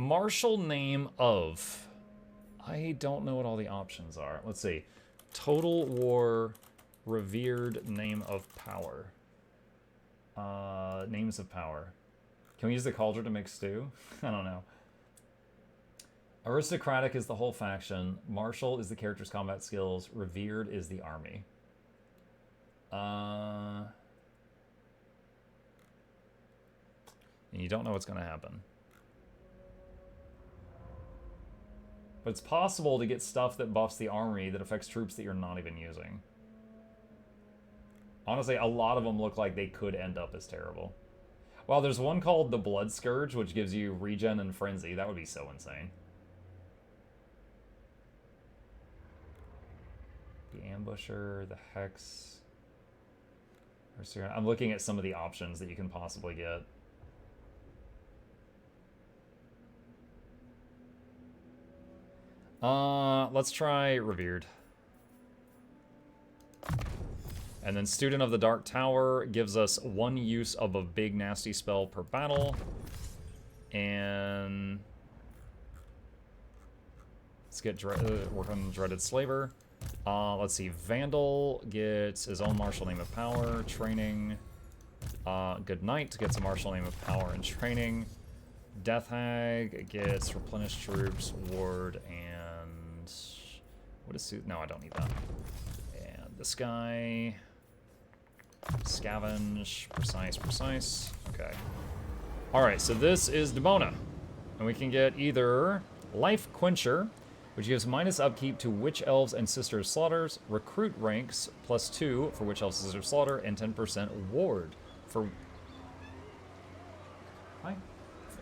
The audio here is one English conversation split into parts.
martial name of. I don't know what all the options are. Let's see. Total War, revered name of power. Names of power. Can we use the cauldron to make stew? I don't know. Aristocratic is the whole faction. Martial is the character's combat skills. Revered is the army. And you don't know what's going to happen. But it's possible to get stuff that buffs the army that affects troops that you're not even using. Honestly, a lot of them look like they could end up as terrible. Well, there's one called the Blood Scourge, which gives you regen and frenzy. That would be so insane. The Ambusher, the Hex. I'm looking at some of the options that you can possibly get. Let's try Revered. And then Student of the Dark Tower gives us 1 use of a big nasty spell per battle. And let's get work on Dreaded Slaver. Let's see. Vandal gets his own martial name of power, training. Good Knight gets a martial name of power and training. Death Hag gets replenished troops, ward, and what is suit? No, I don't need that. And this guy, scavenge, precise. Okay. All right, so this is Debona, and we can get either Life Quencher, which gives minus upkeep to Witch Elves and Sister Slaughters, recruit ranks +2 for Witch Elves, Sister Slaughter, and 10% ward for. Hi.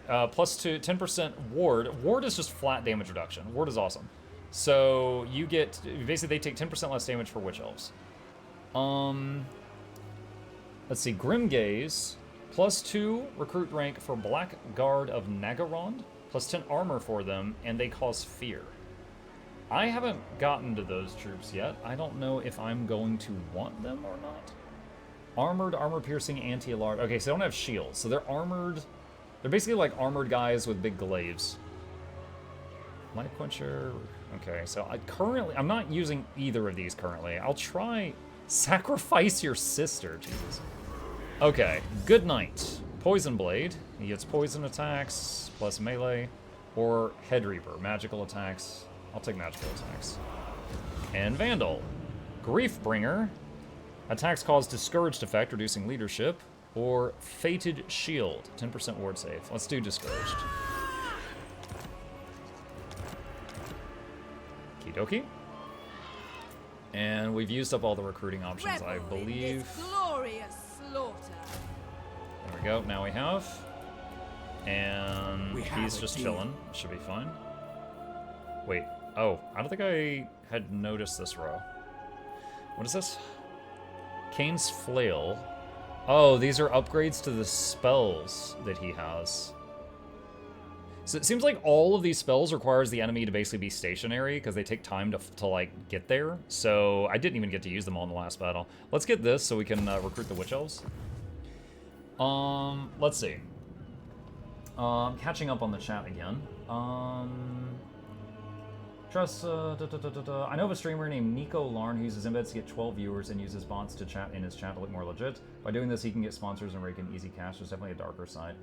+2, 10% ward. Ward is just flat damage reduction. Ward is awesome. So you get, basically they take 10% less damage for Witch Elves. Let's see, Grim Gaze, +2 recruit rank for Blackguard of Nagarond, +10 armor for them, and they cause fear. I haven't gotten to those troops yet. I don't know if I'm going to want them or not. Armored, armor-piercing, anti-alarm. Okay, so they don't have shields, so they're armored. They're basically like armored guys with big glaives. Light Quencher. Okay, so I'm not using either of these currently. I'll try Sacrifice Your Sister. Jesus. Okay, Good Night. Poison Blade. He gets poison attacks plus melee. Or Head Reaper. Magical attacks. I'll take magical attacks. And Vandal. Grief Bringer. Attacks cause Discouraged effect, reducing leadership. Or Fated Shield, 10% ward save. Let's do Discouraged. Okie dokie. And we've used up all the recruiting options, I believe. Glorious slaughter. There we go, now we have. And he's just chilling. Should be fine. Wait, oh, I don't think I had noticed this row. What is this? Kane's Flail. Oh, these are upgrades to the spells that he has. So it seems like all of these spells requires the enemy to basically be stationary because they take time to like get there. So I didn't even get to use them all in the last battle. Let's get this so we can recruit the Witch Elves. Let's see. Catching up on the chat again. I know of a streamer named Nico Larn who uses embeds to get 12 viewers and uses bots to chat in his chat to look more legit. By doing this, he can get sponsors and rake in easy cash. There's definitely a darker side.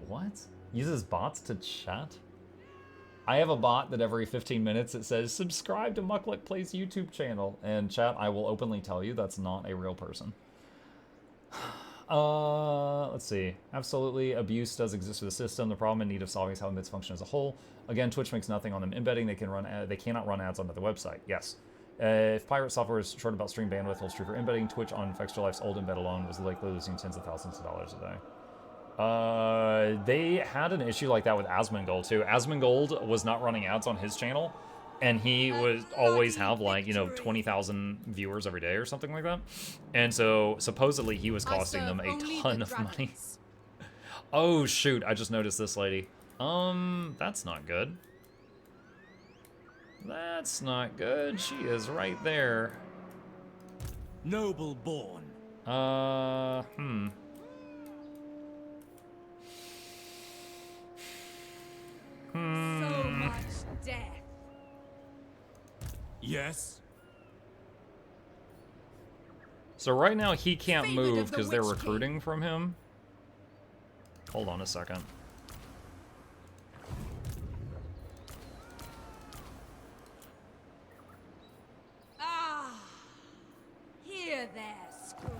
What? Uses bots to chat? I have a bot that every 15 minutes it says, subscribe to Mukluk Plays YouTube channel. And chat, I will openly tell you that's not a real person. Let's see. Absolutely, abuse does exist for the system. The problem in need of solving is how embeds function as a whole. Again, Twitch makes nothing on them embedding. They cannot run ads onto the website. Yes. If pirate software is short about stream bandwidth, holds true for embedding. Twitch on Extra Life's old embed alone was likely losing tens of thousands of dollars a day. They had an issue like that with Asmongold too. Asmongold was not running ads on his channel, and he would always have like, 20,000 viewers every day or something like that. And so supposedly he was costing them a ton of money. Oh shoot, I just noticed this lady. That's not good. That's not good. She is right there. Noble born. Yes. So right now he can't Favored move of the because they're Witch King. recruiting from him. Hold on a second. Hear their screams.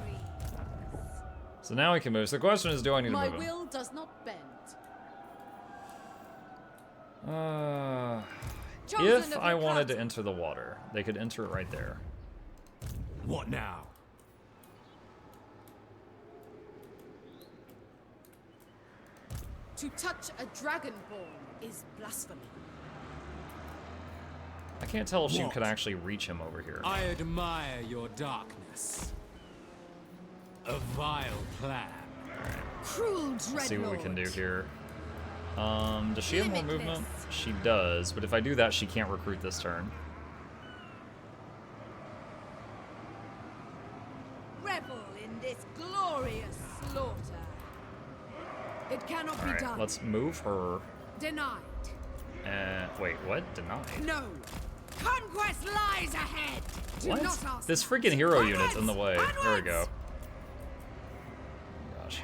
So now he can move. So the question is, do I need to My move him? will does not bend. Chosen If of I wanted Rakarth. to enter the water, they could enter it right there. What now? To touch a dragonborn is blasphemy. I can't tell if she What? could actually reach him over here. I admire your darkness. A vile plan. Cruel dreadlord. Let's see what we can do here. Does she have more movement? Limitless. She does, but if I do that, she can't recruit this turn. Revel in this glorious slaughter. It cannot be Alright, done. let's move her. Denied. Wait, what? Denied? No. Conquest lies ahead. Do What? not ask This that. freaking hero Onwards! unit's in the way. There we Onwards! go. Gosh.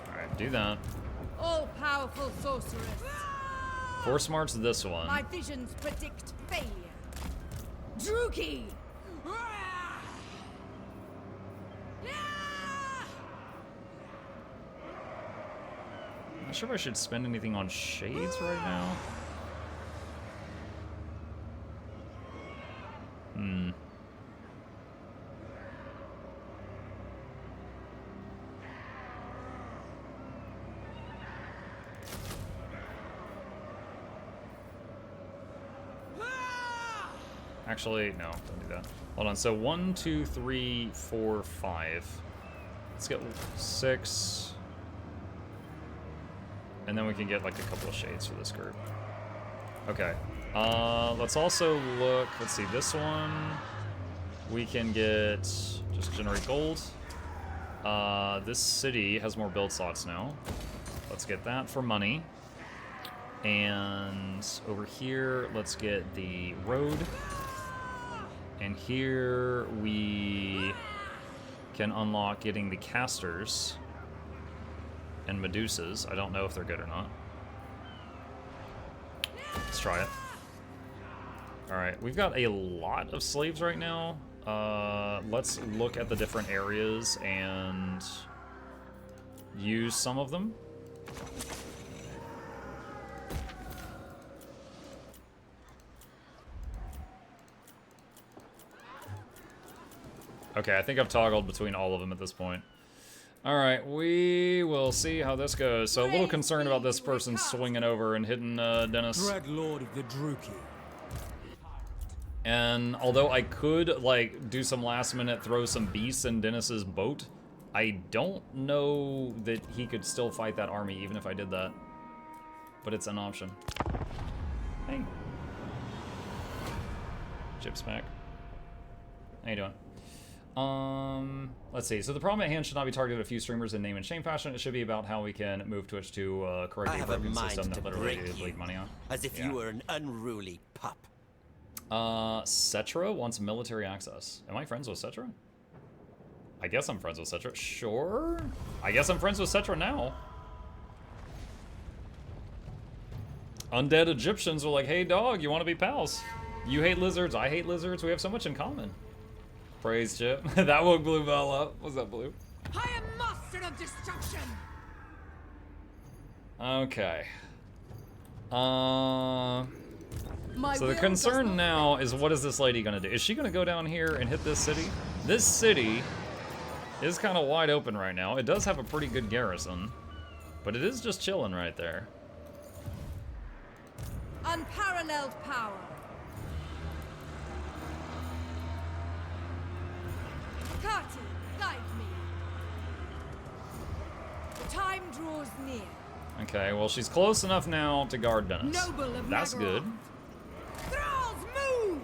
Alright, do that. All-powerful sorceress. Force march this one. My visions predict failure. Druki! I'm not sure if I should spend anything on shades right now. Actually, no, don't do that. Hold on, so 1, 2, 3, 4, 5. Let's get 6. And then we can get like a couple of shades for this group. Okay. Let's also look, let's see, this one. We can get, just generate gold. This city has more build slots now. Let's get that for money. And over here, let's get the road. And here we can unlock getting the casters and Medusas. I don't know if they're good or not. Let's try it. Alright, we've got a lot of slaves right now. Let's look at the different areas and use some of them. Okay, I think I've toggled between all of them at this point. Alright, we will see how this goes. So a little concerned about this person swinging over and hitting Dennis. Dreadlord of the Druki. And although I could, like, do some last minute throw some beasts in Dennis's boat, I don't know that he could still fight that army even if I did that. But it's an option. Hey. Chip's back. How you doing? Let's see. So the problem at hand should not be targeted at a few streamers in name and shame fashion. It should be about how we can move Twitch to correct I the have a broken mind system to that literally break you, leak money on. as if Yeah. you were an unruly pup. Cetra wants military access. Am I friends with Cetra? I guess I'm friends with Cetra. Sure. I guess I'm friends with Cetra now. Undead Egyptians were like, hey dog, you want to be pals? You hate lizards, I hate lizards, we have so much in common. Praise Chip. That woke Blue Bell up. What's up, Blue? I am master of destruction. Okay. My So the will does concern not now is, what is this lady gonna do? Is she gonna go down here and hit this city? This city is kind of wide open right now. It does have a pretty good garrison, but it is just chilling right there. unparalleled power. Kati, guide me. The time draws near. Okay, well she's close enough now to guard Dennis. Noble of That's good. Rakarth. Thralls, move!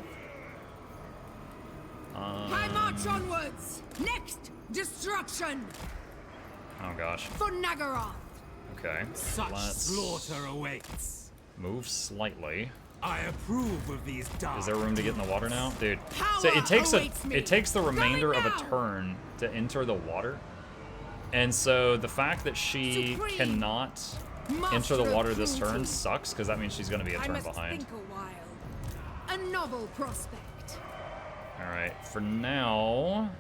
I march onwards. Next, destruction Oh gosh. for Nagaroth. Okay. Such Let's slaughter awaits. Move slightly. I approve of these dark. Is there room to get in the water now? Dude. Power So it awaits takes the remainder Going of a now. turn to enter the water. And so the fact that she Supreme. cannot Master enter the of water this turn cruelty. sucks, because that means she's going to be a I turn must behind. think a while. A novel prospect. Alright, for now...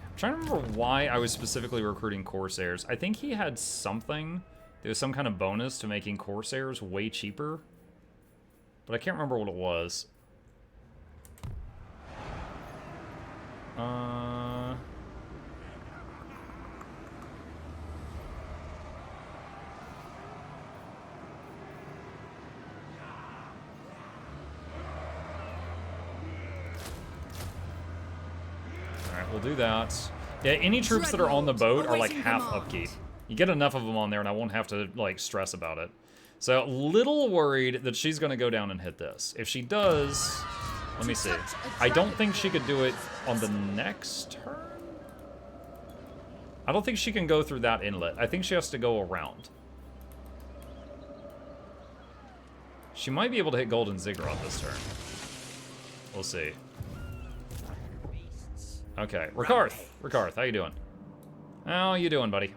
I'm trying to remember why I was specifically recruiting Corsairs. I think he had something. There was some kind of bonus to making Corsairs way cheaper. But I can't remember what it was. Alright, we'll do that. Yeah, any troops that are on the boat are like Awaiting half command. upkeep. You get enough of them on there and I won't have to like stress about it. So, little worried that she's gonna go down and hit this. If she does, let me see. I don't think she could do it on the next turn? I don't think she can go through that inlet. I think she has to go around. She might be able to hit Golden Ziggurat this turn. We'll see. Okay, Rakarth, how you doing? How you doing, buddy?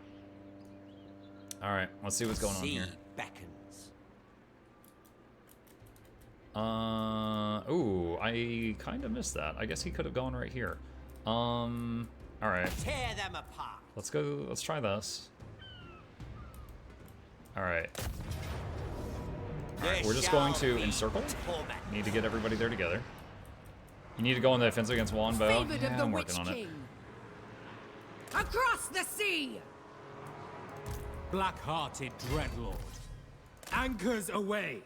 Alright, let's see what's going on here. Beckons. Ooh, I kind of missed that. I guess he could have gone right here. Alright. Tear them apart. Let's go, let's try this. Alright. Alright, we're just going to encircle. Need to get everybody there together. You need to go on the defensive against Wombo. Favored Yeah, of the I'm Witch working on it. King. Across the sea. Black-hearted dreadlord. Anchors away.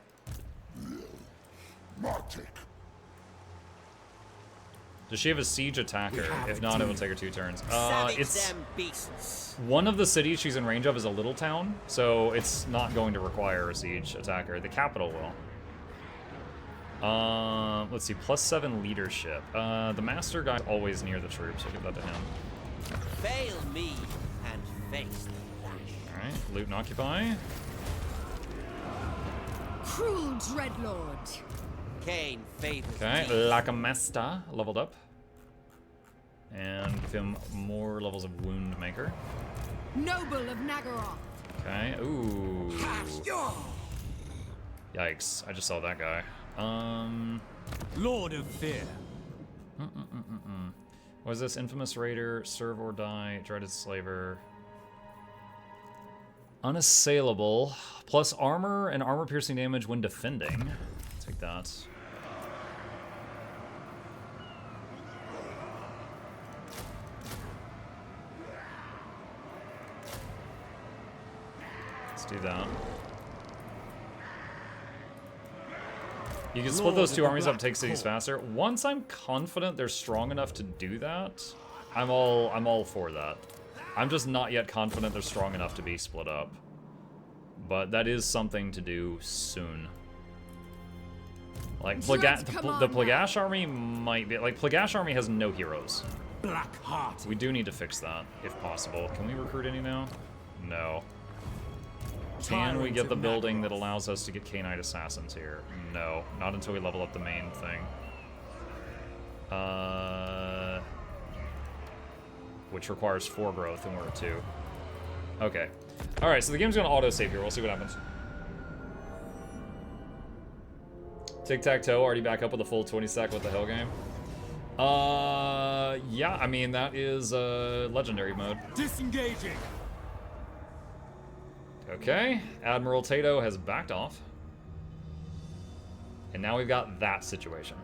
Does she have a siege attacker? have If a not, it will deal. take her 2 turns. Savage It's them beasts. one of the cities she's in range of is a little town, so it's not going to require a siege attacker. The capital will. Let's see, +7 leadership. The master guy's always near the troops. I'll give that to him. Fail me and face the lash. All right, loot and occupy. Cruel dreadlord. Cain favors Okay, me. Lakamesta leveled up. And give him more levels of Wound Maker. Noble of Nagaroth. Okay, ooh. Yikes, I just saw that guy. Lord of Fear. What is this? Infamous Raider, Serve or Die, Dreaded Slaver. Unassailable. Plus armor and armor-piercing damage when defending. Take that. Let's do that. You can split Lord those of two the armies up, Black take cities Court. faster. Once I'm confident they're strong enough to do that, I'm all for that. I'm just not yet confident they're strong enough to be split up. But that is something to do soon. Like, Dread the command Plagash army might be... Like, Plagash army has no heroes. Black-hearted. We do need to fix that, if possible. Can we recruit any now? No. Can we Tyrant get the of building that Nagaroth. allows us to get K-Knight Assassins here? No. Not until we level up the main thing. Which requires 4 growth, and we're at 2. Okay. Alright, so the game's gonna auto-save here. We'll see what happens. Tic-tac-toe, already back up with a full 20 sec with the Hell game. Yeah, I mean, that is, legendary mode. Disengaging. Okay, Admiral Tato has backed off. And now we've got that situation.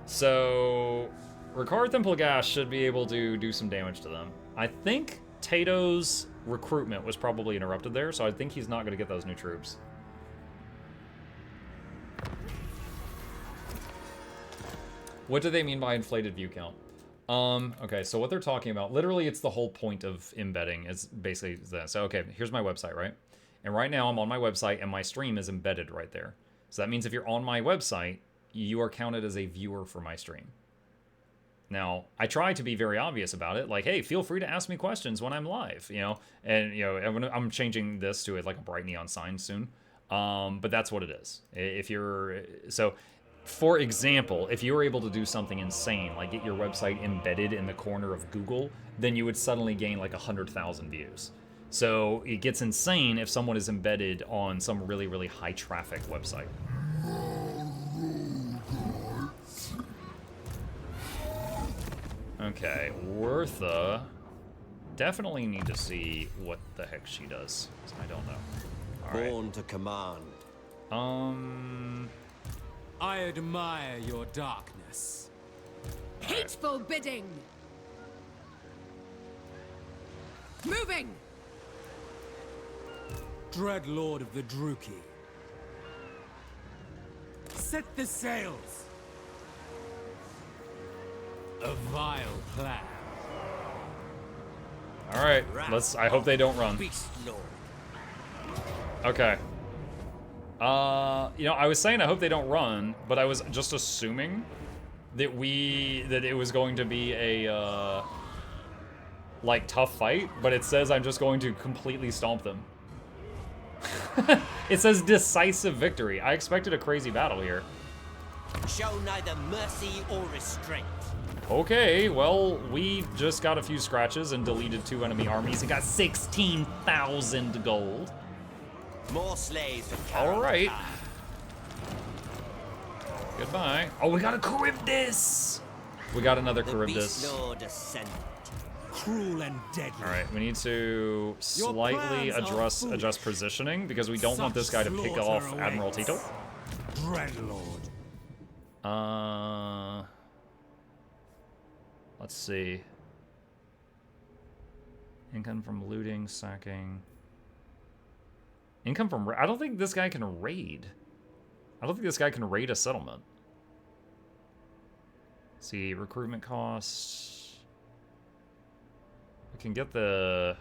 So, Rakarth and Plagash should be able to do some damage to them. I think Tato's recruitment was probably interrupted there, so I think he's not going to get those new troops. What do they mean by inflated view count? Okay, so what they're talking about, literally it's the whole point of embedding, is basically that. So, okay, here's my website, right? And right now I'm on my website and my stream is embedded right there. So that means if you're on my website, you are counted as a viewer for my stream. Now, I try to be very obvious about it, like, hey, feel free to ask me questions when I'm live, you know, and, you know, I'm changing this to like a bright neon sign soon, but that's what it is. If you're, so, for example, if you were able to do something insane, like get your website embedded in the corner of Google, then you would suddenly gain like 100,000 views. So it gets insane if someone is embedded on some really, really high traffic website. Okay, Wertha. Definitely need to see what the heck she does. I don't know. All right. Born to command. I admire your darkness. Hateful bidding! Moving! Dreadlord of the Druki. Set the sails. A vile plan. All right, I hope they don't run. Beast Lord. Okay. You know, I was saying I hope they don't run, but I was just assuming that it was going to be a, like, tough fight, but it says I'm just going to completely stomp them. It says decisive victory. I expected a crazy battle here. Show neither mercy or restraint. Okay, well, we just got a few scratches and deleted 2 enemy armies and got 16,000 gold. More slaves for All right. Goodbye. Oh, we got a Charybdis! We got another The Charybdis. Beast Lord ascended. Cruel and deadly. All right, we need to slightly plans are adjust positioning because we don't want this guy to pick Such off slaughter Admiral awaits. Tito. Dreadlord. Let's see. Income from looting, sacking. Income from... I don't think this guy can raid. I don't think this guy can raid a settlement. Let's see, recruitment costs. We can get the...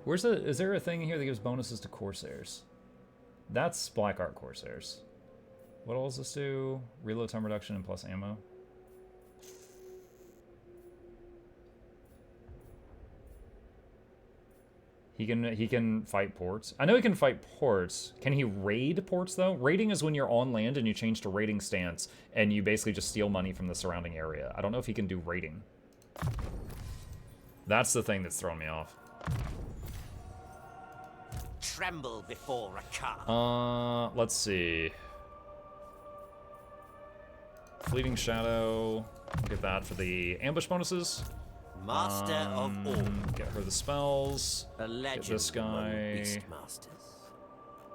Where's the... Is there a thing here that gives bonuses to Corsairs? That's Black Art Corsairs. What all does this do? Reload time reduction and plus ammo. He can fight ports. I know he can fight ports. Can he raid ports though? Raiding is when you're on land and you change to raiding stance and you basically just steal money from the surrounding area. I don't know if he can do raiding. That's the thing that's throwing me off. Tremble before Rakarth. Let's see. Fleeting Shadow. Get that for the ambush bonuses. Master of all. Get her the spells. A legend Get this among guy. beastmasters.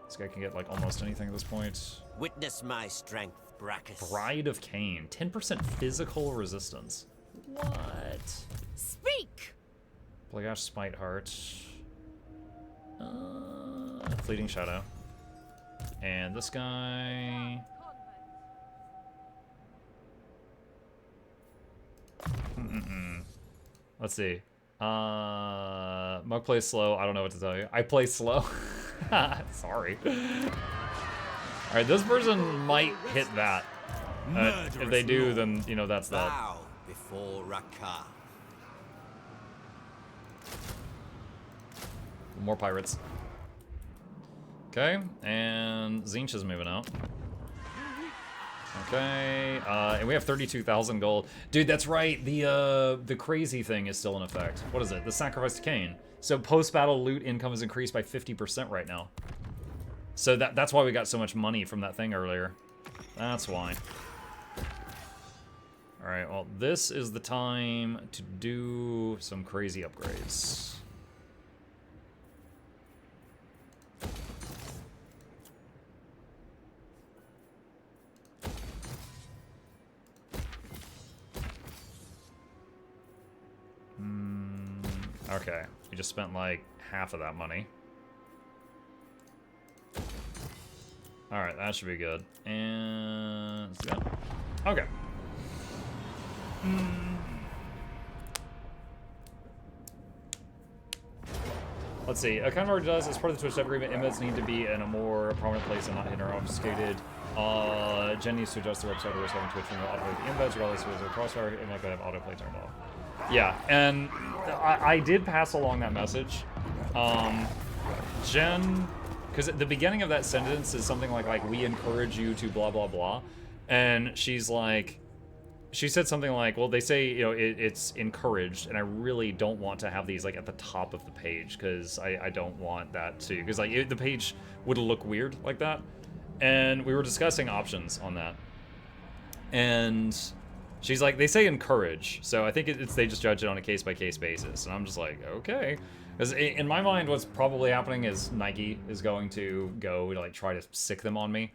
This guy can get like almost anything at this point. Witness my strength, Brachus. Bride of Cain. 10% physical resistance. What? Speak! Blagash Spite Heart. Fleeting Shadow. And this guy. Let's see. Mug plays slow. I don't know what to tell you. I play slow. Sorry. Alright, this person might hit that. If they do, then, you know, that's that. Bow before Rakarth. More pirates. Okay, and Zinch is moving out. Okay, and we have 32,000 gold. Dude, that's right. The crazy thing is still in effect. What is it? The Sacrifice to Cain. So post-battle loot income is increased by 50% right now. So that's why we got so much money from that thing earlier. That's why. All right, well, this is the time to do some crazy upgrades. Okay, we just spent like half of that money. Alright, that should be good. And let's do that. Okay. Let's see. Kind of already does. As part of the Twitch agreement, inmates need to be in a more prominent place and not hidden or obfuscated. Jen needs to adjust the website or having Twitch from the autoplay the embeds, regardless if it's a crossfire, and like I have autoplay turned off. Yeah, and I did pass along that message. Jen, because at the beginning of that sentence is something like we encourage you to blah blah blah, and she's like, she said something like, well, they say, you know, it's encouraged, and I really don't want to have these like at the top of the page because I don't want that to, because like the page would look weird like that. And we were discussing options on that, and she's like, they say encourage, so I think it's they just judge it on a case-by-case basis. And I'm just like, okay, because in my mind what's probably happening is Nike is going to go to like try to sick them on me.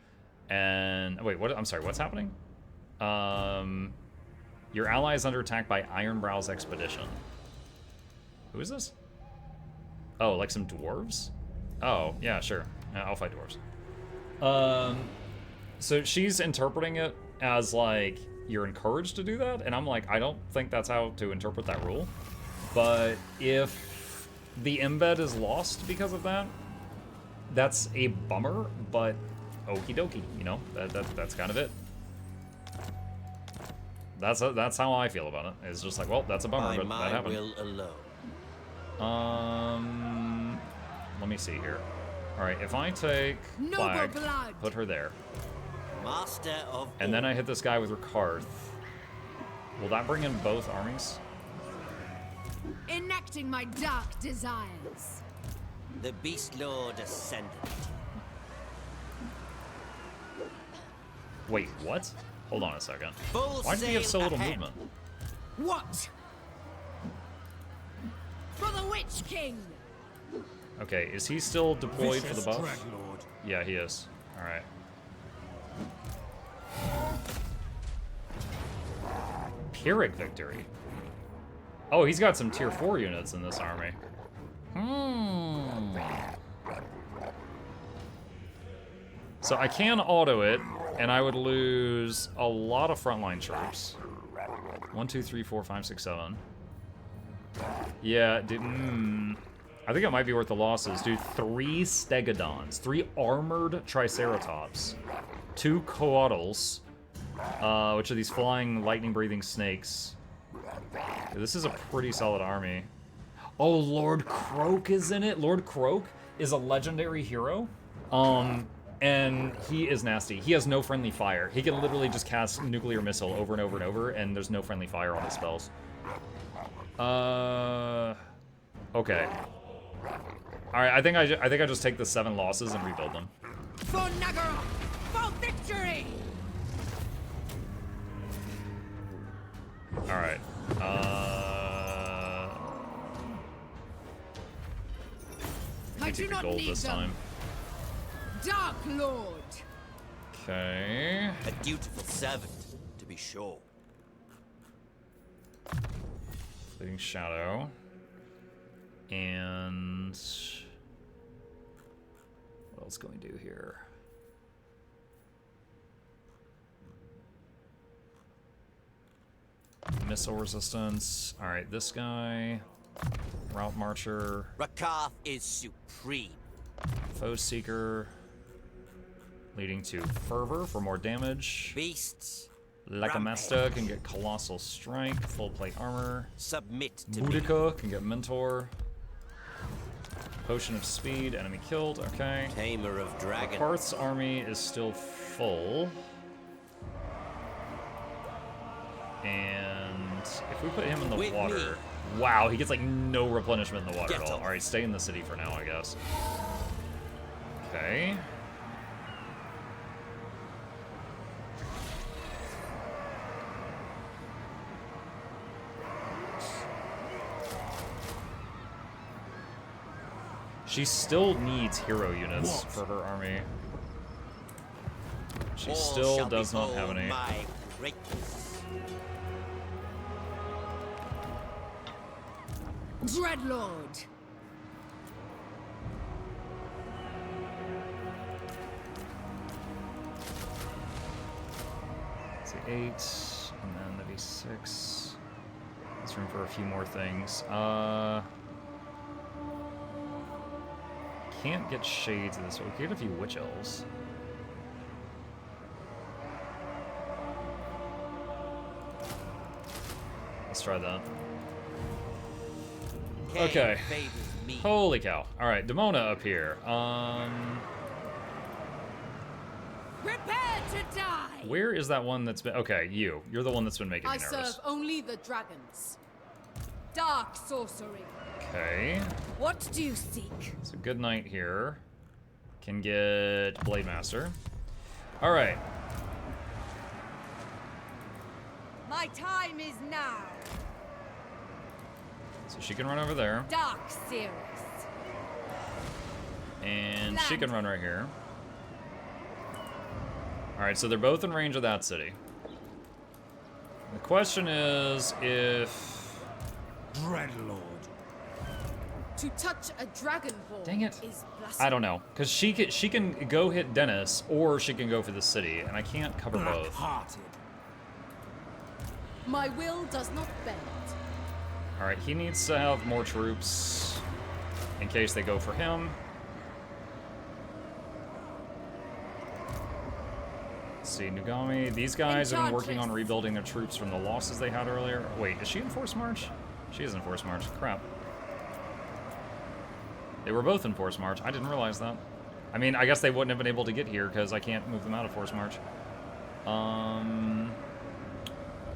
And wait, what? I'm sorry, what's happening? Your ally is under attack by Ironbrow's expedition. Who is this? Oh, like some dwarves? Oh, yeah, sure. I'll fight dwarves. So she's interpreting it as like you're encouraged to do that, and I'm like, I don't think that's how to interpret that rule. But if the embed is lost because of that, that's a bummer, but okie dokie, you know, that's kind of it. That's how I feel about it. It's just like, well, that's a bummer, but that happened. Will alone. Let me see here. All right, if I take Flag, put her there, Master of and then I hit this guy with Rakarth, will that bring in both armies? Enacting my dark desires. the Beast Lord Ascendant. Wait, what? Hold on a second. Full Why did he have so little ahead. movement? What? For the Witch King! Okay, is he still deployed for the Vicious buff? Dreadlord. Yeah, he is. Alright. Pyrrhic victory. Oh, he's got some tier 4 units in this army. So I can auto it, and I would lose a lot of frontline troops. 1, 2, 3, 4, 5, 6, 7. Yeah, dude, I think it might be worth the losses. Dude, 3 Stegodons, 3 armored Triceratops, 2 Coatls, which are these flying, lightning-breathing snakes. Dude, this is a pretty solid army. Oh, Lord Croak is in it? Lord Croak is a legendary hero. And he is nasty. He has no friendly fire. He can literally just cast nuclear missile over and over and over, and there's no friendly fire on his spells. Okay. Alright, I think I just take the 7 losses and rebuild them. For Nagaroth! For victory! Alright. I Take do the not gold need this them. time. Dark Lord! Okay. A dutiful servant, to be sure. Fleeting Shadow. And what else can we do here? Missile resistance. Alright, this guy. Route Marcher. Rakarth is supreme. Foe Seeker. Leading to Fervor for more damage. Beasts, Lakamesta can get Colossal Strike, full plate armor. submit to me. Boudica can get Mentor. Potion of Speed, enemy killed, okay. Tamer of dragons. Rakarth's army is still full. And if we put him in the With water... me. Wow, he gets like no replenishment in the water Get at all. off. Alright, stay in the city for now, I guess. Okay. She still needs hero units for her army. She All still shall does not have behold any. my greatness. Dreadlord! It's the 8, and then the D6. There's room for a few more things. Can't get shades of this, but we can get a few witch elves. Let's try that. Kale Okay. favors me. Holy cow. Alright, Demona up here. Prepare to die! Where is that one that's been... Okay, you. You're the one that's been making me I nervous. serve only the dragons. Dark sorcery. Okay. What do you seek? So good knight here. Can get Blade Master. Alright. My time is now. So she can run over there. Dark Seeress. And she can run right here. Alright, so they're both in range of that city. The question is if... Dreadlord. To touch a dragonborn Dang it. is blasphemy. I don't know. Because she can go hit Dennis, or she can go for the city. And I can't cover both. Black-hearted. My will does not bend. Alright, he needs to have more troops in case they go for him. Let's see, Nugami. These guys have been working on rebuilding their troops from the losses they had earlier. Wait, is she in Force March? She is in Force March. Crap. They were both in Force March. I didn't realize that. I mean, I guess they wouldn't have been able to get here because I can't move them out of Force March.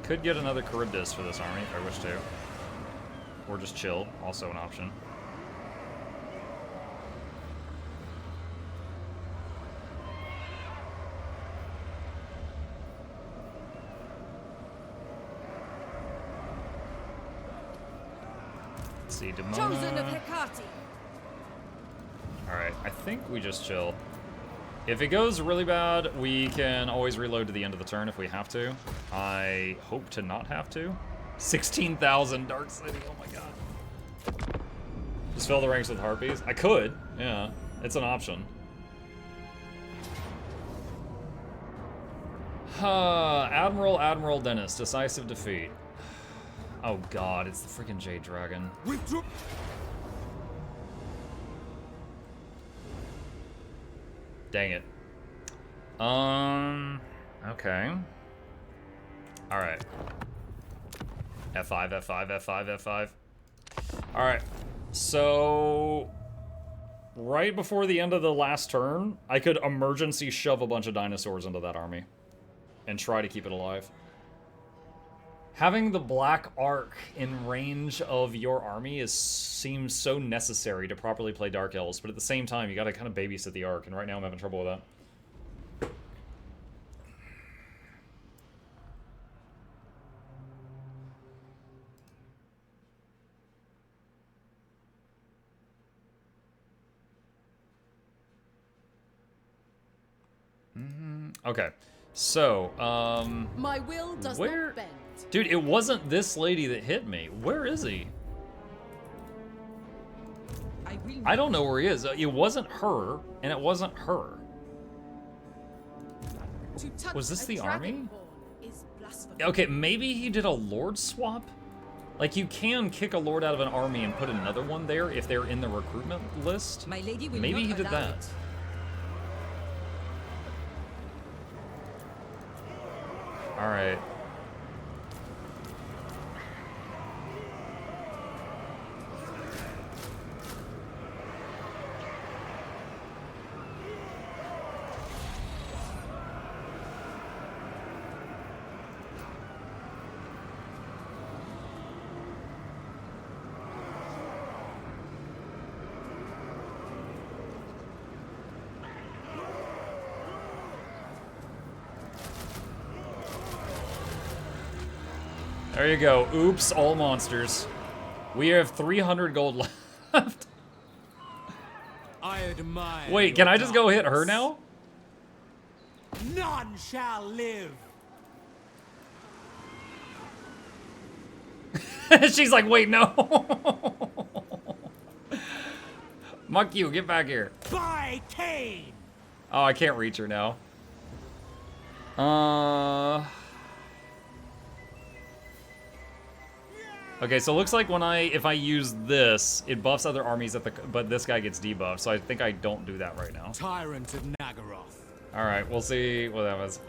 Could get another Charybdis for this army if I wish to. Or just chill, also an option. Let's see, Demona. Chosen of Hecate. Alright, I think we just chill. If it goes really bad, we can always reload to the end of the turn if we have to. I hope to not have to. 16,000 Dark City, oh my god. Just fill the ranks with Harpies? I could, yeah. It's an option. Admiral Dennis, decisive defeat. Oh god, it's the freaking Jade Dragon. Withdraw. Dang it. Okay. Alright. F5, F5, F5, F5. Alright. So... right before the end of the last turn, I could emergency shove a bunch of dinosaurs into that army. And try to keep it alive. Having the Black Ark in range of your army seems so necessary to properly play Dark Elves, but at the same time, you gotta kind of babysit the Ark, and right now I'm having trouble with that. Okay, so, My will does where... not bend. Dude, it wasn't this lady that hit me. Where is he? I don't know where he is. It wasn't her, and it wasn't her. To touch Was this a the army? dragonborn is blasphemy. Okay, maybe he did a lord swap? Like, you can kick a lord out of an army and put another one there if they're in the recruitment list. My lady will Maybe not he did allow that. it. Alright. There you go. Oops, all monsters. We have 300 gold left. I admire. Wait, can I just go hit her now? None shall live. She's like, wait, no. Muck you, get back here. By Cain. Oh, I can't reach her now. Okay, so it looks like if I use this, it buffs other armies but this guy gets debuffed, so I think I don't do that right now. Tyrant of Nagaroth. Alright, we'll see what that was.